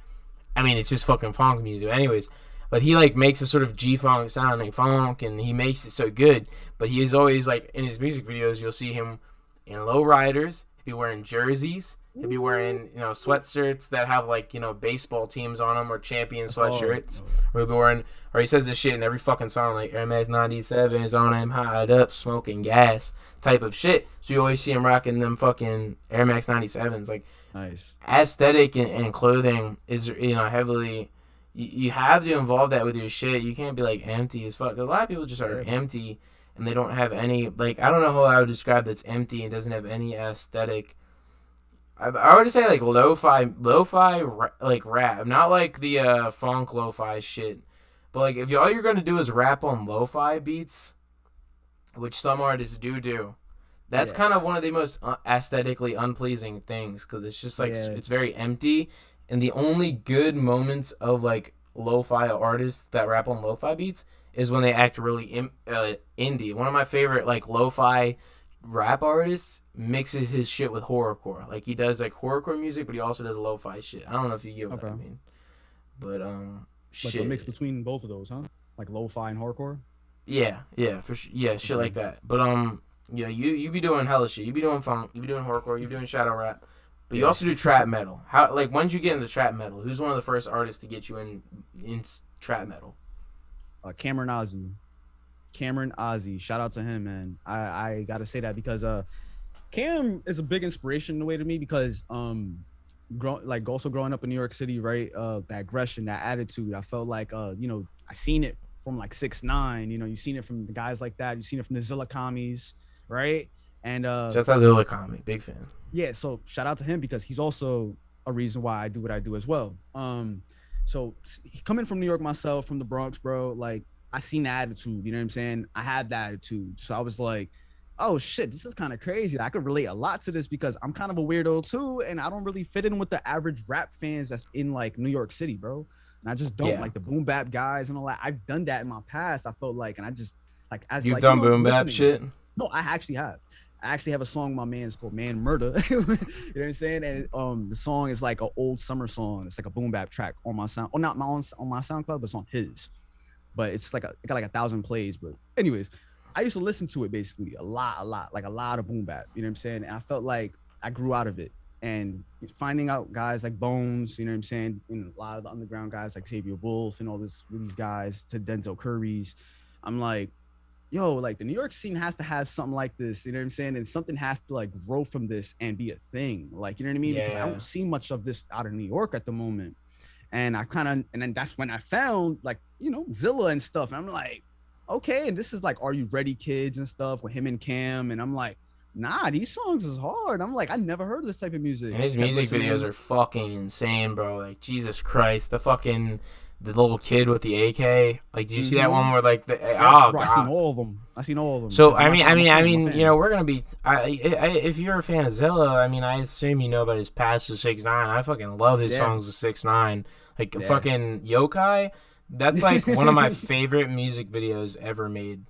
I mean it's just fucking funk music, anyways. But he like makes a sort of G-funk sounding funk, and he makes it so good. But he is always like in his music videos, you'll see him in lowriders. He'll be wearing jerseys. He'll be wearing, sweatshirts that have like, baseball teams on them, or champion sweatshirts. Or he'll be wearing, or he says this shit in every fucking song, like Air Max 97s on him, hot up, smoking gas type of shit. So you always see him rocking them fucking Air Max 97s. Like, nice. Aesthetic and clothing is, heavily, you have to involve that with your shit. You can't be like empty as fuck. A lot of people just are empty and they don't have any, like, I don't know how I would describe that's empty and doesn't have any aesthetic. I would say like lo-fi like rap, not like the funk lo-fi shit, but like if all you're gonna do is rap on lo-fi beats, which some artists do, That's kind of one of the most aesthetically unpleasing things because it's just like it's very empty, and the only good moments of like lo-fi artists that rap on lo-fi beats is when they act really indie. One of my favorite like lo-fi rap artists mixes his shit with horrorcore. Like he does like horrorcore music, but he also does lo-fi shit. I don't know if you get what I mean, but like a mix between both of those, huh? Like lo-fi and horrorcore. Yeah, for sure. Yeah, shit like that. But yeah, you be doing hella shit. You be doing funk. You be doing horrorcore. You be doing shadow rap. But you also do trap metal. How like when did you get into trap metal? Who's one of the first artists to get you in trap metal? Cameron Ozzy. Shout out to him, man. I gotta say that because Cam is a big inspiration in a way to me because also growing up in New York City, right? The aggression, that attitude. I felt like I seen it from like 6ix9ine. You seen it from the guys like that. You seen it from the Zilla commies, right? And just as Zilla commie, big fan. Yeah, so shout out to him because he's also a reason why I do what I do as well. So coming from New York myself, from the Bronx, bro, like I seen the attitude, you know what I'm saying? I had that attitude. So I was like, oh shit, this is kind of crazy. I could relate a lot to this because I'm kind of a weirdo too, and I don't really fit in with the average rap fans that's in like New York City, bro. And I just don't like the boom bap guys and all that. I've done that in my past, I felt like, and I just like as you've done boom bap shit? No, I actually have. I actually have a song with my man. It's called Man Murder. You know what I'm saying? And the song is like an old summer song. It's like a boom bap track on my sound. Not my own on my SoundCloud, but it's on his. But it's like it got like 1,000 plays. But anyways, I used to listen to it basically a lot, like a lot of boom bap. You know what I'm saying? And I felt like I grew out of it. And finding out guys like Bones, you know what I'm saying, and a lot of the underground guys like Xavier Wolf and all these guys to Denzel Curry's, I'm like, yo, like the New York scene has to have something like this, you know what I'm saying? And something has to like grow from this and be a thing. Like, you know what I mean? Yeah. Because I don't see much of this out of New York at the moment. And and then that's when I found like, Zilla and stuff. And I'm like, okay. And this is like, Are You Ready Kids and stuff with him and Cam. And I'm like, nah, these songs is hard. I'm like, I never heard of this type of music. And his music videos are fucking insane, bro. Like, Jesus Christ. The little kid with the AK. Like, did you see that one where like I seen all of them. So I mean, we're gonna be. If you're a fan of Zilla, I mean, I assume you know about his past with 6ix9ine. I fucking love his songs with 6ix9ine. Like fucking Yokai. That's like one of my favorite music videos ever made.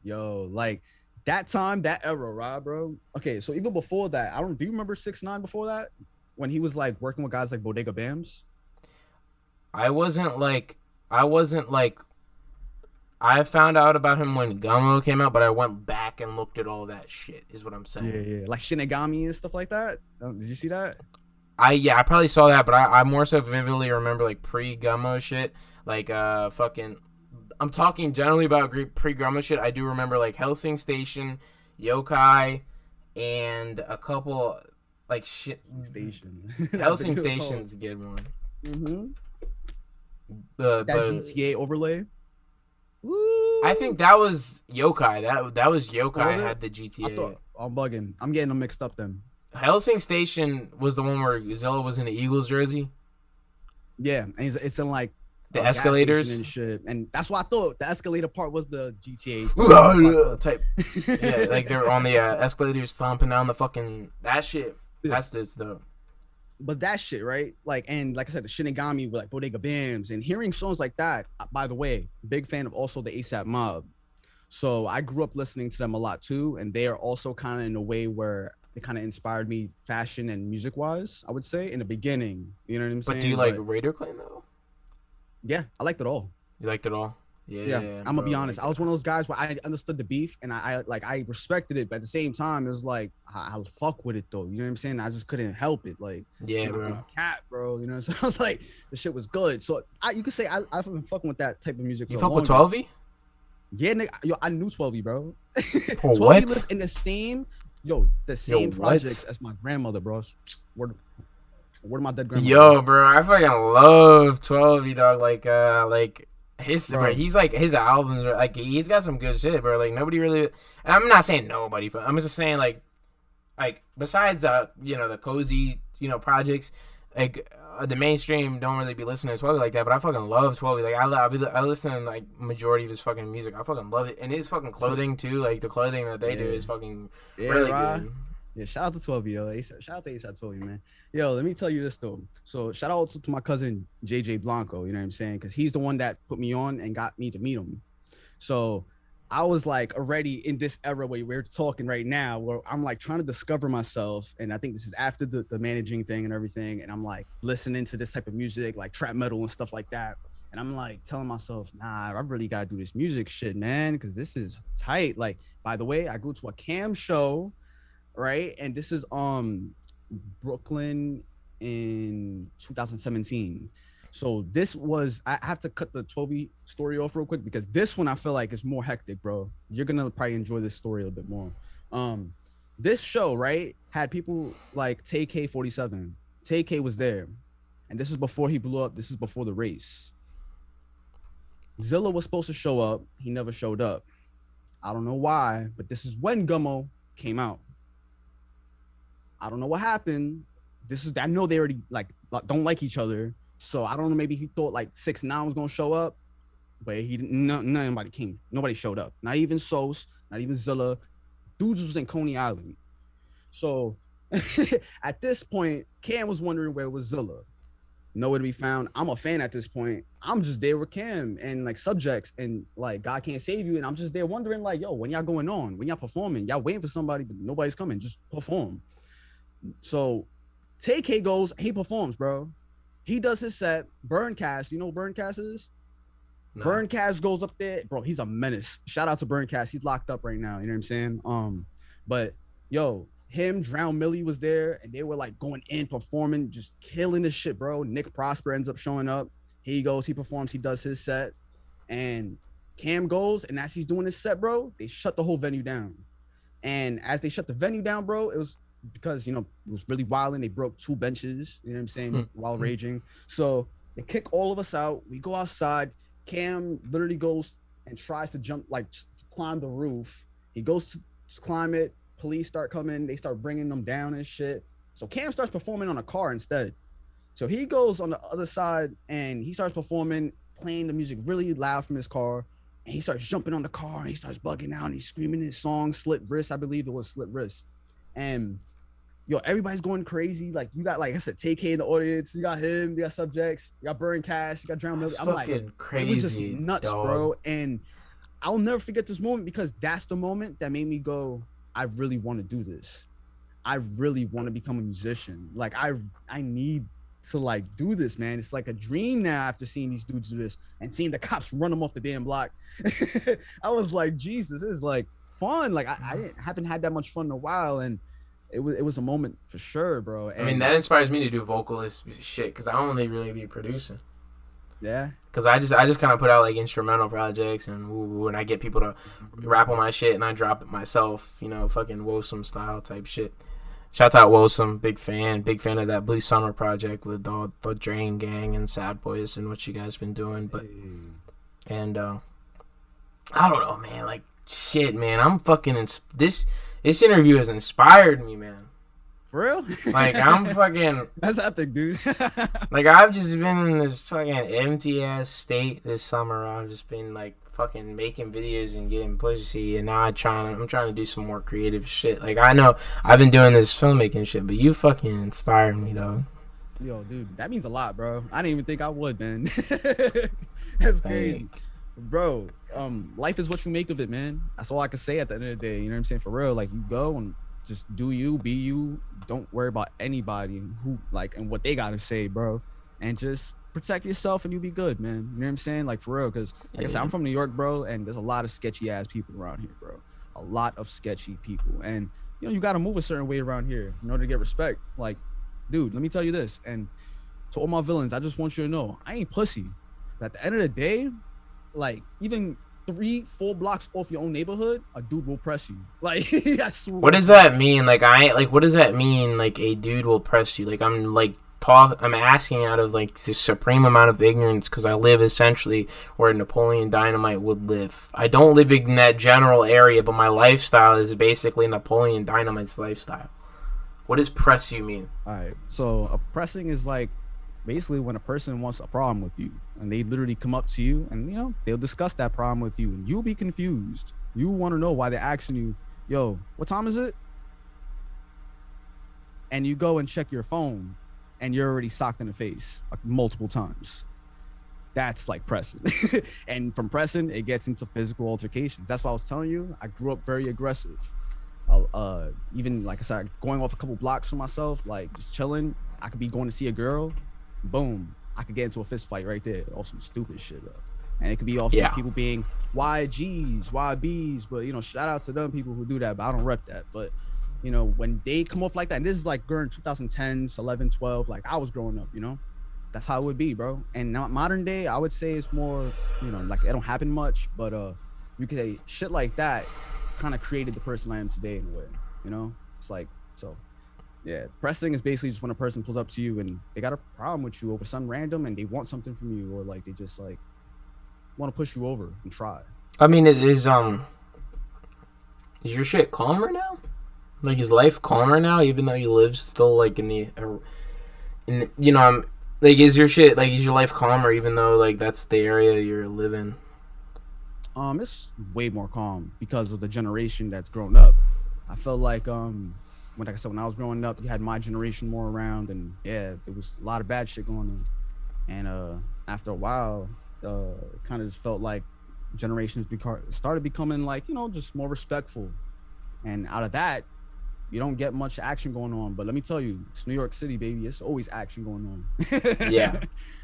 Yo, like that time, that era, right, bro? Okay, so even before that, do you remember 6ix9ine before that? When he was like working with guys like Bodega Bams? I found out about him when Gummo came out, but I went back and looked at all that shit, is what I'm saying. Yeah. Like Shinigami and stuff like that. Did you see that? I probably saw that, but I more so vividly remember like pre-Gummo shit. Like I'm talking generally about pre-Gummo shit. I do remember like Helsing Station, Yokai, and a couple like shit. Helsing Station's a good one. Mm-hmm. That GTA overlay. Woo. I think that was Yokai. That was Yokai had the GTA. I'm bugging. I'm getting them mixed up then. Helsing Station was the one where Zilla was in the Eagles jersey. Yeah, and it's in like the escalators and shit, and that's what I thought. The escalator part was the GTA type. Yeah, like they're on the escalators stomping down the fucking that shit. That's the. But that shit, right? Like, and like I said, the Shinigami with like Bodega Bams and hearing songs like that. By the way, big fan of also the ASAP Mob. So I grew up listening to them a lot too, and they are also kind of in a way where they kind of inspired me fashion and music wise, I would say, in the beginning. You know what I'm saying? But do you like Raider Clan though? Yeah, I liked it all. You liked it all? Yeah. I'm gonna be honest. I was one of those guys where I understood the beef and I respected it, but at the same time, it was like I'll fuck with it though. You know what I'm saying? I just couldn't help it. Like, bro. Cat, bro. You know, so I was like, the shit was good. So you could say I've been fucking with that type of music. You fuck with 12E? Yeah, nigga. Yo, I knew 12E, bro. 12E lived in the same projects as my grandmother, bro. Where my dead grandmother? Yo, bro, I fucking love 12E, dog. Like his, bro, he's like his albums are like he's got some good shit, bro. Like nobody really, and I'm not saying nobody, but I'm just saying like besides the cozy projects, like the mainstream don't really be listening to 12 like that, but I fucking love 12. Like I listen to like majority of his fucking music. I fucking love it, and his fucking clothing too. Like the clothing that they do is fucking really good. Yeah, shout out to 12, yo. Shout out to ASAP 12, man. Yo, let me tell you this though. So shout out to my cousin JJ Blanco. You know what I'm saying? Because he's the one that put me on and got me to meet him. So I was like already in this era where we're talking right now, where I'm like trying to discover myself. And I think this is after the managing thing and everything. And I'm like listening to this type of music, like trap metal and stuff like that. And I'm like telling myself, nah, I really got to do this music shit, man, because this is tight. Like, by the way, I go to a cam show, right? And this is Brooklyn in 2017. So this was, I have to cut the 12 story off real quick because this one I feel like is more hectic, bro. You're gonna probably enjoy this story a little bit more. This show, right, had people like TK47. TK was there, and this is before he blew up. This is before the race. Zilla was supposed to show up. He never showed up. I don't know why, but this is when Gummo came out. I don't know what happened. I know they already like don't like each other. So I don't know, maybe he thought like 6ix9ine was gonna show up, but he didn't. Nobody came. Nobody showed up. Not even Sos, not even Zilla. Dudes was in Coney Island. So at this point, Cam was wondering where was Zilla. Nowhere to be found. I'm a fan at this point. I'm just there with Cam and like subjects and like God Can't Save You. And I'm just there wondering like, yo, when y'all going on? When y'all performing? Y'all waiting for somebody, but nobody's coming. Just perform. So TK goes, he performs, bro. He does his set. Burncast, you know what Burncast is? No. Burncast goes up there, bro. He's a menace. Shout out to Burncast. He's locked up right now. You know what I'm saying? But yo, him, Drown Millie was there, and they were like going in, performing, just killing the shit, bro. Nick Prosper ends up showing up. He goes, he performs, he does his set, and Cam goes, and as he's doing his set, bro, they shut the whole venue down. And as they shut the venue down, bro, it was because, you know, it was really wild and they broke 2 benches, you know what I'm saying, while raging. So they kick all of us out. We go outside. Cam literally goes and tries to jump, like climb the roof. He goes to climb it. Police start coming. They start bringing them down and shit. So Cam starts performing on a car instead. So he goes on the other side and he starts performing, playing the music really loud from his car. And he starts jumping on the car and he starts bugging out and he's screaming his song, Slit Wrist. I believe it was Slit Wrist. And yo, everybody's going crazy. Like, you got, like I said, TK in the audience. You got him. You got subjects. You got Burncast. You got Drown Millie. I'm like, crazy, it was just nuts, dog. Bro. And I'll never forget this moment because that's the moment that made me go, I really want to do this. I really want to become a musician. Like, I need to, like, do this, man. It's like a dream now after seeing these dudes do this and seeing the cops run them off the damn block. I was like, Jesus, this is, like, fun. Like, I haven't had that much fun in a while. And it was a moment for sure, bro. And I mean, that inspires me to do vocalist shit because I don't really be producing. Yeah. Because I just kind of put out like instrumental projects and I get people to rap on my shit and I drop it myself, you know, fucking Wosome style type shit. Shouts out Wosome, big fan of that Blue Summer project with all the Drain Gang and Sad Boys and what you guys been doing. But and I don't know, man. Like shit, man. I'm fucking This interview has inspired me, man. For real? Like, I'm fucking... That's epic, dude. Like, I've just been in this fucking empty-ass state this summer. I've just been, like, fucking making videos and getting pussy, and now I'm trying to do some more creative shit. Like, I know I've been doing this filmmaking shit, but you fucking inspired me, though. Yo, dude, that means a lot, bro. I didn't even think I would, man. That's crazy. Bro, life is what you make of it, man. That's all I can say at the end of the day. You know what I'm saying? For real, like, you go and just do you, be you. Don't worry about anybody who, like, and what they gotta say, bro. And just protect yourself and you be good, man. You know what I'm saying? Like, for real, because like I said, I'm from New York, bro, and there's a lot of sketchy ass people around here, bro. A lot of sketchy people. And, you know, you gotta move a certain way around here in order to get respect. Like, dude, let me tell you this. And to all my villains, I just want you to know, I ain't pussy. But at the end of the day, like, even 3-4 blocks off your own neighborhood, a dude will press you. Like, what does that mean? Like, what does that mean? Like, a dude will press you? Like, I'm asking out of like this supreme amount of ignorance because I live essentially where Napoleon Dynamite would live. I don't live in that general area, but my lifestyle is basically Napoleon Dynamite's lifestyle. What does press you mean? All right. So pressing is like basically when a person wants a problem with you and they literally come up to you and they'll discuss that problem with you and you'll be confused. You want to know why they're asking you, yo, what time is it? And you go and check your phone and you're already socked in the face like multiple times. That's like pressing. And from pressing, it gets into physical altercations. That's why I was telling you, I grew up very aggressive. Even like I said, going off a couple blocks from myself, like just chilling, I could be going to see a girl, boom, I could get into a fist fight right there, or some stupid shit, bro. And it could be off people being YGs, YBs, but shout out to them people who do that, but I don't rep that. But when they come off like that, and this is like during 2010s, 11, 12, like I was growing up, that's how it would be, bro. And now modern day, I would say it's more, like it don't happen much, but you could say shit like that kind of created the person I am today in a way, it's like, so yeah, pressing is basically just when a person pulls up to you and they got a problem with you over something random and they want something from you, or like they just like want to push you over and try. I mean, it is your shit calmer now? Like, is life calmer now, even though you live still like like, is your life calmer even though like that's the area you're living? It's way more calm because of the generation that's grown up. I felt like like I said, when I was growing up, you had my generation more around, and yeah, it was a lot of bad shit going on. And after a while, kind of just felt like generations started becoming like just more respectful. And out of that, you don't get much action going on. But let me tell you, it's New York City, baby. It's always action going on. Yeah.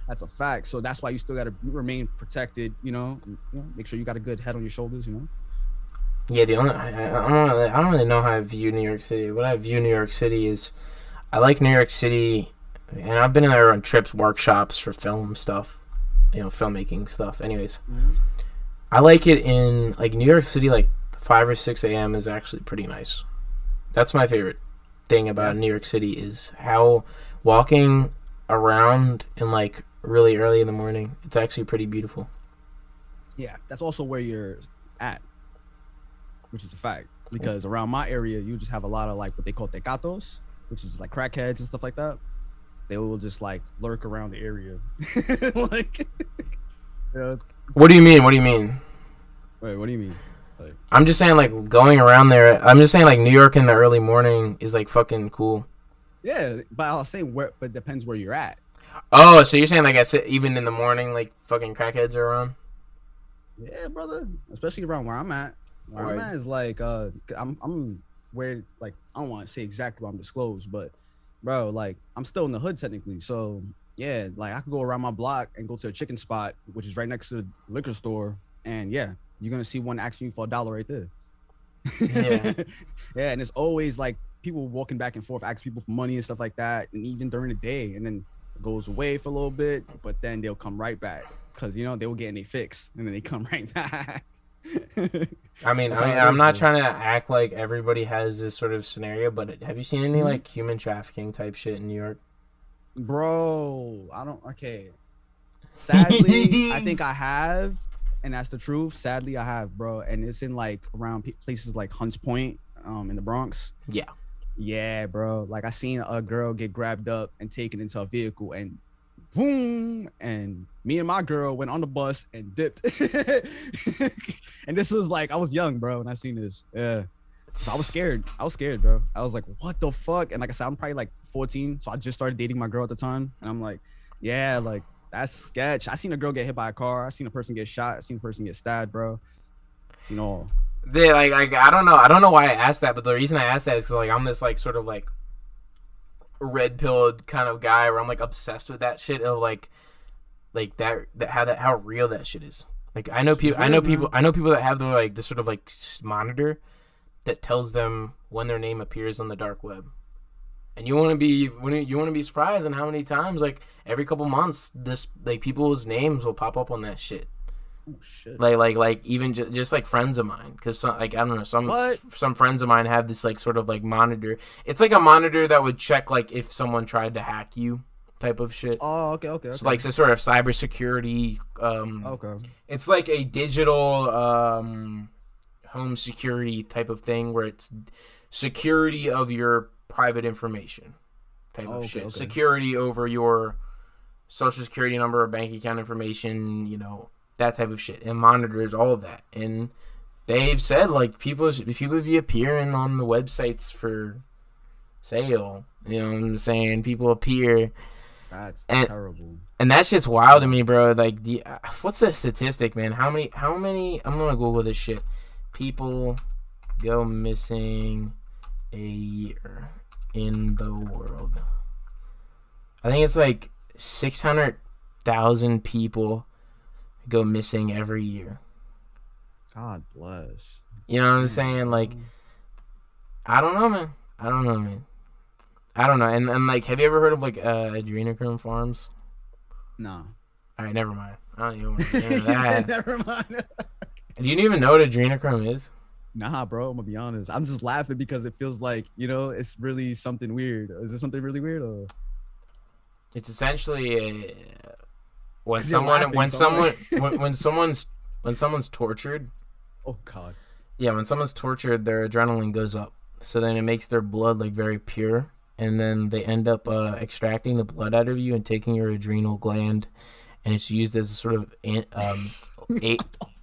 That's a fact. So that's why you still got to remain protected, make sure you got a good head on your shoulders, Yeah, I don't really know how I view New York City. What I view New York City is, I like New York City, and I've been there on trips, workshops for film stuff, filmmaking stuff. Anyways, I like it in like New York City, like 5 or 6 a.m. is actually pretty nice. That's my favorite thing about New York City is how walking around in like really early in the morning, it's actually pretty beautiful. Yeah, that's also where you're at, which is a fact, because around my area you just have a lot of like what they call tecatos, which is like crackheads and stuff like that. They will just like lurk around the area. Like, what do you mean? Wait, what do you mean? Like, I'm just saying, like, going around there, I'm just saying, like, New York in the early morning is like fucking cool. Yeah, but I'll say but it depends where you're at. Oh, so you're saying like even in the morning, like fucking crackheads are around? Yeah, brother, especially around where I'm at. I'm at is like I'm where, like, I don't want to say exactly where I'm disclosed, but bro, like I'm still in the hood technically. So yeah, like I could go around my block and go to a chicken spot, which is right next to the liquor store, and yeah, you're gonna see one asking you for $1 right there. Yeah. Yeah, and it's always like people walking back and forth, asking people for money and stuff like that, and even during the day, and then it goes away for a little bit, but then they'll come right back because they were getting a fix, and then they come right back. I mean, I'm not trying to act like everybody has this sort of scenario, but have you seen any like human trafficking type shit in New York? Bro, okay. Sadly, I think I have, and that's the truth. Sadly, I have, bro, and it's in like around places like Hunts Point, in the Bronx. Yeah, bro. Like I seen a girl get grabbed up and taken into a vehicle, and boom, and me and my girl went on the bus and dipped. And this was like, I was young, bro, when I seen this. Yeah. So I was scared, bro. I was like, what the fuck? And like I said, I'm probably like 14, so I just started dating my girl at the time, and I'm like, yeah, like that's sketch. I seen a girl get hit by a car. I seen a person get shot. I seen a person get stabbed, bro. I don't know why I asked that, but the reason I asked that is because like I'm this like sort of like red pilled kind of guy where I'm like obsessed with that shit of like how real that shit is. Like I know people that have the like this sort of like monitor that tells them when their name appears on the dark web. And you want to be surprised on how many times, like every couple months, this like people's names will pop up on that shit. Oh shit! Like even just like friends of mine, because like I don't know, some friends of mine have this like sort of like monitor. It's like a monitor that would check like if someone tried to hack you, type of shit. Oh, okay. So like some sort of cybersecurity. Okay. It's like a digital home security type of thing where it's security of your private information type of shit. Okay. Security over your social security number or bank account information, you know, that type of shit. It monitors all of that. And they've said, like, people be appearing on the websites for sale. You know what I'm saying? People appear. That's terrible. And that shit's wild to me, bro. Like, what's the statistic, man? How many? I'm gonna Google this shit. People go missing a year in the world. I think it's like 600,000 people go missing every year. God bless. You know what I'm saying? Like, I don't know, man. I don't know. And like, have you ever heard of like adrenochrome farms? No. All right, never mind. I don't even want to get into that. Never mind. Do you even know what adrenochrome is? Nah, bro. I'm gonna be honest. I'm just laughing because it feels like, you know, it's really something weird. Is it something really weird? Or? It's essentially when someone's tortured. Oh God. Yeah, when someone's tortured, their adrenaline goes up. So then it makes their blood like very pure, and then they end up extracting the blood out of you and taking your adrenal gland, and it's used as a sort of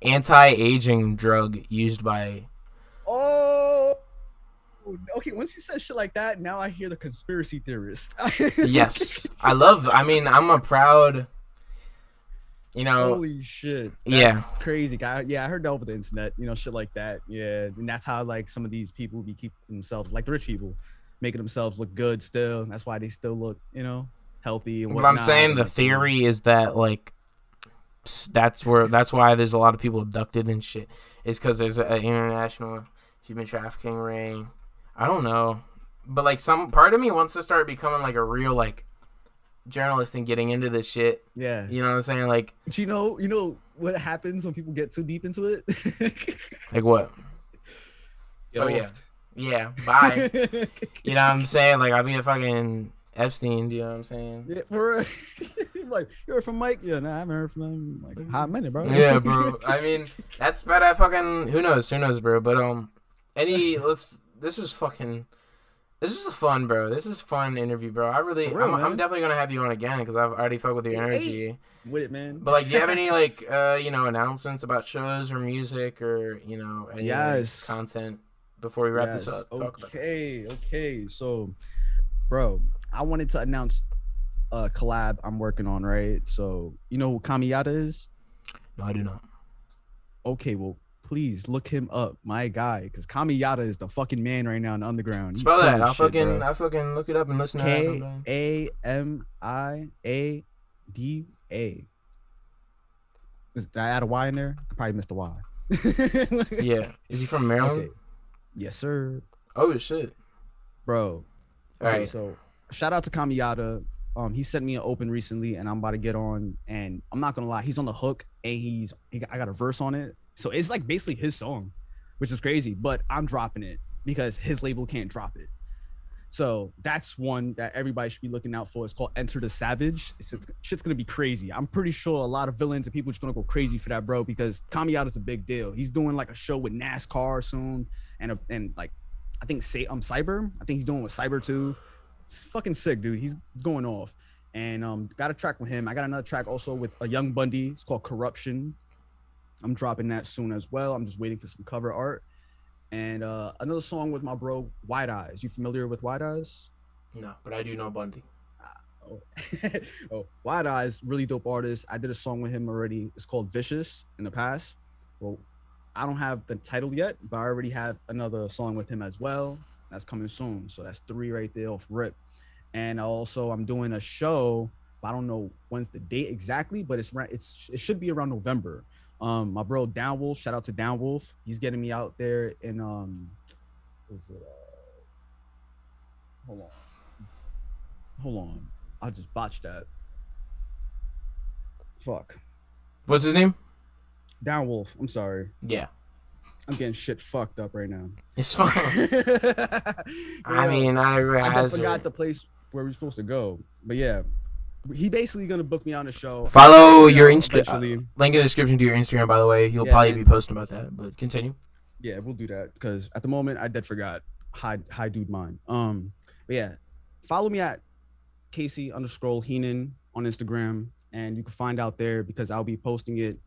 anti-aging drug used by. Oh. Okay, once you said shit like that, now I hear the conspiracy theorist. Yes, I'm a proud. You know, holy shit. That's crazy, guy. Yeah, I heard that over the internet, you know, shit like that. Yeah, and that's how like some of these people be keeping themselves, like the rich people, making themselves look good still. That's why they still look, you know, healthy and whatnot. But I'm saying the theory is that like that's why there's a lot of people abducted and shit. Is because there's an international human trafficking ring. I don't know, but like some part of me wants to start becoming like a real like journalist and getting into this shit. Yeah, you know what I'm saying? Like, but you know what happens when people get too deep into it? Like what? Yeah. Bye. You know what I'm saying? Like I'll be a fucking Epstein. Do you know what I'm saying? Yeah, for like you heard from Mike? Yeah, nah, I haven't heard from him like hot minute, bro. Yeah, bro. I mean, that's about that fucking who knows, bro. But this is a fun, bro. This is fun interview, bro. I'm definitely gonna have you on again because I've already fucked with your energy. With it, man. But like, do you have any like announcements about shows or music or any content before we wrap this up? Okay. So, bro, I wanted to announce a collab I'm working on, right? So, you know who Kamiyata is? No, I do not. Okay, well, please look him up, my guy, because Kamiyata is the fucking man right now in the underground. Spell that. I'll fucking look it up and listen to it. Kamiada. Did I add a Y in there? I probably missed a Y. Yeah. Is he from Maryland? Okay. Yes, sir. Oh shit, bro. All right. So shout out to Kamiyata. He sent me an open recently, and I'm about to get on. And I'm not gonna lie, he's on the hook, and I got a verse on it. So it's like basically his song, which is crazy. But I'm dropping it because his label can't drop it. So that's one that everybody should be looking out for. It's called Enter the Savage. Shit's gonna be crazy. I'm pretty sure a lot of villains and people are just gonna go crazy for that, bro, because Kamiyata's a big deal. He's doing like a show with NASCAR soon, and like I think Cyber. I think he's doing with Cyber too. It's fucking sick, dude. He's going off. And got a track with him. I got another track also with a Young Bundy. It's called Corruption. I'm dropping that soon as well. I'm just waiting for some cover art. And another song with my bro, White Eyes. You familiar with White Eyes? No, but I do know Bundy. White Eyes, really dope artist. I did a song with him already. It's called Vicious in the past. Well, I don't have the title yet, but I already have another song with him as well. That's coming soon. So that's 3 right there off rip. And also I'm doing a show, but I don't know when's the date exactly, but it should be around November. My bro Downwolf, shout out to Downwolf. He's getting me out there in hold on. I just botched that. Fuck. What's his name? Downwolf. I'm sorry. Yeah. I'm getting shit fucked up right now. It's fine. I mean, I forgot the place where we're supposed to go. But yeah. He basically gonna book me on the show. Follow your Instagram. Link in the description to your Instagram, by the way. You'll probably be posting about that, but continue. Yeah, we'll do that because at the moment I dead forgot. Hi, dude, mine. But yeah, follow me at Casey_Heenan on Instagram, and you can find out there because I'll be posting it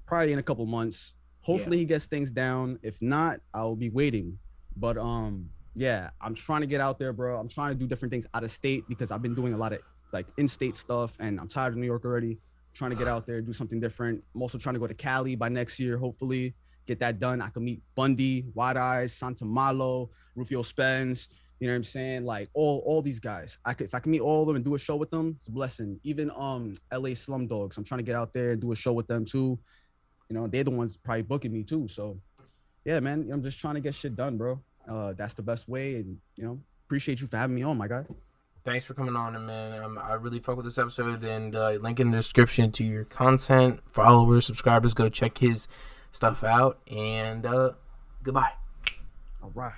probably in a couple months. Hopefully he gets things down. If not, I'll be waiting. But yeah, I'm trying to get out there, bro. I'm trying to do different things out of state because I've been doing a lot of like in-state stuff, and I'm tired of New York already. Trying to get out there, do something different. I'm also trying to go to Cali by next year, hopefully. Get that done. I can meet Bundy, Wide Eyes, Santa Malo, Rufio Spence. You know what I'm saying? Like all these guys. If I can meet all of them and do a show with them, it's a blessing. Even LA Slum Dogs. I'm trying to get out there and do a show with them too. You know, they're the ones probably booking me too. So yeah, man, I'm just trying to get shit done, bro. That's the best way. And you know, appreciate you for having me on, my guy. Thanks for coming on, man. I really fuck with this episode, and link in the description to your content. Followers, subscribers, go check his stuff out, and goodbye. All right.